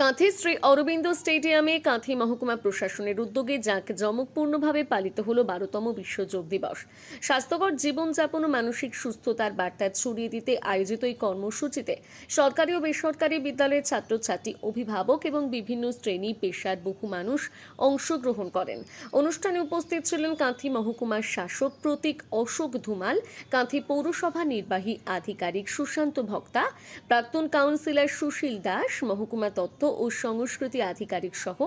কাঁথি শ্রী অরবিন্দ স্টেডিয়ামে কাঁথি মহকুমা প্রশাসনের উদ্যোগে জাঁকজমকপূর্ণভাবে পালিত হলো 12তম বিশ্ব যোগ দিবস। স্বাস্থ্যকর জীবনযাপন ও মানসিক সুস্থতার বার্তা ছড়িয়ে দিতে আয়োজিত এই কর্মসূচিতে সরকারি ও বেসরকারি বিদ্যালয়ের ছাত্রছাত্রী, অভিভাবক এবং বিভিন্ন শ্রেণী পেশার বহু মানুষ অংশগ্রহণ করেন। অনুষ্ঠানে উপস্থিত ছিলেন কাঁথি মহকুমার শাসক প্রতীক অশোক ধুমাল, কাঁথি পৌরসভা নির্বাহী আধিকারিক সুশান্ত ভক্তা, প্রাক্তন কাউন্সিলর সুশীল দাস, মহকুমা তথ্য ও সংস্কৃতি আধিকারিক সহ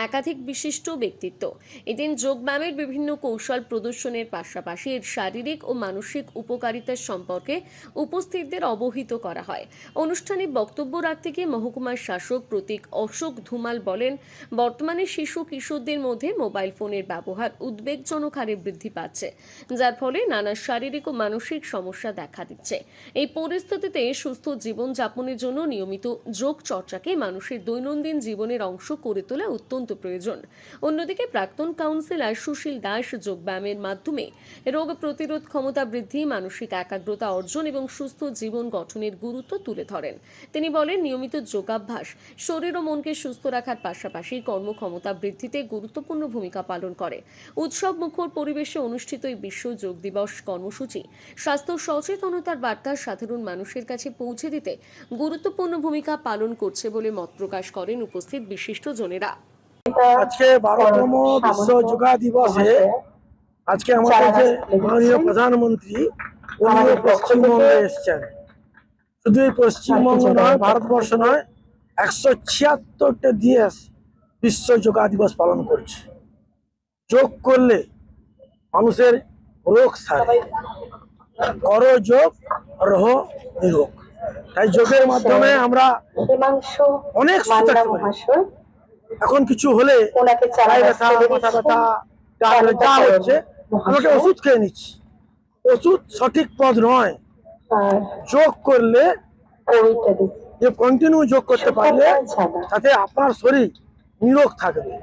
একাধিক বিশিষ্ট ব্যক্তিত্ব। এদিন যোগব্যায়ামের বিভিন্ন কৌশল প্রদর্শনের পাশাপাশি এর শারীরিক ও মানসিক উপকারিতা সম্পর্কে উপস্থিতদের অবহিত করা হয়। অনুষ্ঠানে বক্তব্য রাখতে গিয়ে মহকুমার শাসক প্রতীক অশোক ধুমাল বলেন, বর্তমানে শিশু কিশোরদের মধ্যে মোবাইল ফোনের ব্যবহার উদ্বেগজনক হারে বৃদ্ধি পাচ্ছে, যার ফলে নানা শারীরিক ও মানসিক সমস্যা দেখা দিচ্ছে। এই পরিস্থিতিতে সুস্থ জীবনযাপনের জন্য নিয়মিত যোগ চর্চাকে মানুষের দৈনন্দিন জীবনের অংশ করে তোলা অত্যন্ত প্রয়োজন। অন্যদিকে প্রাক্তন কাউন্সিলর সুশীল দাস যোগব্যায়ামের মাধ্যমে রোগ প্রতিরোধ ক্ষমতা বৃদ্ধি, মানসিক একাগ্রতা অর্জন এবং সুস্থ জীবন গঠনের গুরুত্ব তুলে ধরেন। তিনি বলেন, নিয়মিত যোগাভ্যাস শরীর ও মনকে সুস্থ রাখার পাশাপাশি কর্মক্ষমতা বৃদ্ধিতে গুরুত্বপূর্ণ ভূমিকা পালন করে। উৎসব মুখর পরিবেশে অনুষ্ঠিত এই বিশ্ব যোগ দিবস কর্মসূচি স্বাস্থ্য সচেতনতার বার্তা সাধারণ মানুষের কাছে পৌঁছে দিতে গুরুত্বপূর্ণ ভূমিকা পালন করছে বলে মত প্রকাশ করেন উপস্থিত বিশিষ্টজনেরা। আজকে 12তম বিশ্ব যোগা দিবসে আজকে আমাদের যে মাননীয় প্রধানমন্ত্রী উনিও পশ্চিমবঙ্গে এসছেন। শুধু এই পশ্চিমবঙ্গ নয়, ভারতবর্ষ নয়, 176টা দেশ বিশ্ব যোগা দিবস পালন করছে। যোগ করলে মানুষের রোগ সারে, করো যোগ রহ নিরোগ। তাই যোগের মাধ্যমে আমরা অনেক সুস্থ থাকতে পারি। এখন কিছু হলে গায়ে ব্যথা, মাথা ব্যথা, যা হচ্ছে আমাকে ওষুধ খেয়ে নিচ্ছি। ওষুধ সঠিক পথ নয়। যোগ করলে যে কন্টিনিউ যোগ করতে পারলে তাতে আপনার শরীর নিরোগ থাকবে।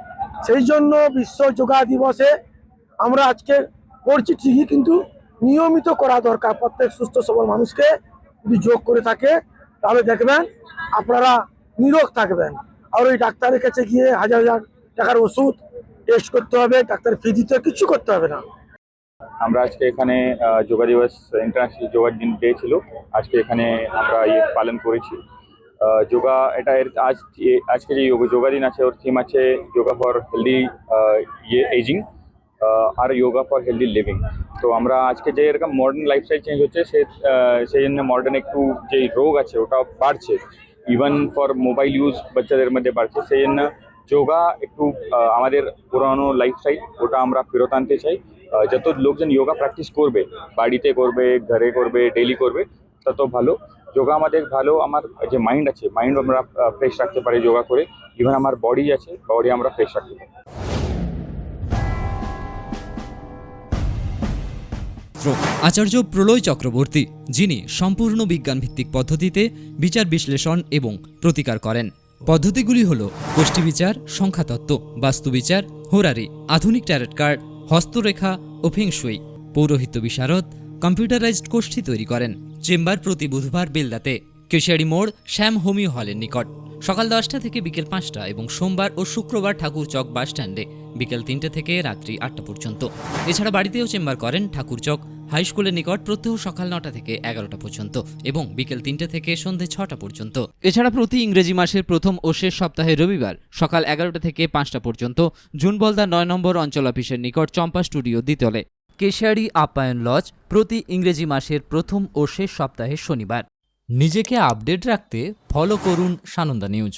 সেই জন্য বিশ্ব যোগা দিবসে আমরা আজকে করছি ঠিকই, কিন্তু নিয়মিত করা দরকার। প্রত্যেক সুস্থ সবল মানুষকে যদি যোগ করে থাকে তাহলে দেখবেন আপনারা নিরোগ থাকবেন। আর ওই ডাক্তারের কাছে গিয়ে হাজার হাজার টাকার ওষুধ টেস্ট করতে হবে, ডাক্তার ফি দিতে কিছু করতে হবে না। আমরা আজকে এখানে যোগা দিবস, ইন্টারন্যাশনাল যোগা ডে ছিল, আজকে এখানে আমরা পালন করেছি। যোগা এটা আজকে যে যোগা দিন আছে, ওর থিম আছে যোগা ফর হেলদি এজিং আর যোগা ফর হেলদি লিভিং। তো আমরা আজকে যে এরকম মডার্ন লাইফস্টাইল চেঞ্জ হচ্ছে, সেই জন্য মডার্ন একটু যে রোগ আছে ওটা বাড়ছে, ইভেন ফর মোবাইল ইউজ বাচ্চাদের মধ্যে বাড়ছে। সেই জন্য যোগা একটু আমাদের পুরানো লাইফস্টাইল ওটা আমরা ফেরত আনতে চাই। যত লোকজন যোগা প্র্যাকটিস করবে, বাড়িতে করবে, ঘরে করবে, ডেইলি করবে, তত ভালো। যোগা আমাদের ভালো, আমার যে মাইন্ড আছে, মাইন্ড আমরা ফ্রেশ রাখতে পারি যোগা করে। ইভেন আমার বডি আছে, বডি আমরা ফ্রেশ রাখতে পারি। আচার্য প্রলয় চক্রবর্তী, যিনি সম্পূর্ণ বিজ্ঞানভিত্তিক পদ্ধতিতে বিচার বিশ্লেষণ এবং প্রতিকার করেন। পদ্ধতিগুলি হল গোষ্ঠী বিচার, সংখ্যাতত্ত্ব, বাস্তুবিচার, হোরারি, আধুনিক ট্যারট কার্ড, হস্তরেখা ও ফেংশুই। পৌরোহিত্য বিশারদ, কম্পিউটারাইজড গোষ্ঠী তৈরি করেন। চেম্বার প্রতি বুধবার বেলদাতে, কেশিয়ারি মোড়, শ্যাম হোমিও হলের নিকট, সকাল 10টা থেকে বিকেল 5টা এবং সোমবার ও শুক্রবার ঠাকুরচক বাস স্ট্যান্ডে বিকেল 3টে থেকে রাত্রি 8টা পর্যন্ত। এছাড়া বাড়িতেও চেম্বার করেন ঠাকুরচক হাই স্কুলের নিকট প্রত্যহ সকাল 9টা থেকে 11টা পর্যন্ত এবং বিকেল 3টে থেকে সন্ধে 6টা পর্যন্ত। এছাড়া প্রতি ইংরেজি মাসের প্রথম ও শেষ সপ্তাহে রবিবার সকাল 11টা থেকে 5টা পর্যন্ত জুনবলদা 9 নম্বর অঞ্চল অফিসের নিকট চম্পা স্টুডিও দ্বিতলে। কেশিয়ারি আপ্যায়ন লজ প্রতি ইংরেজি মাসের প্রথম ও শেষ সপ্তাহে শনিবার। নিজেকে আপডেট রাখতে ফলো করুন সানন্দা নিউজ।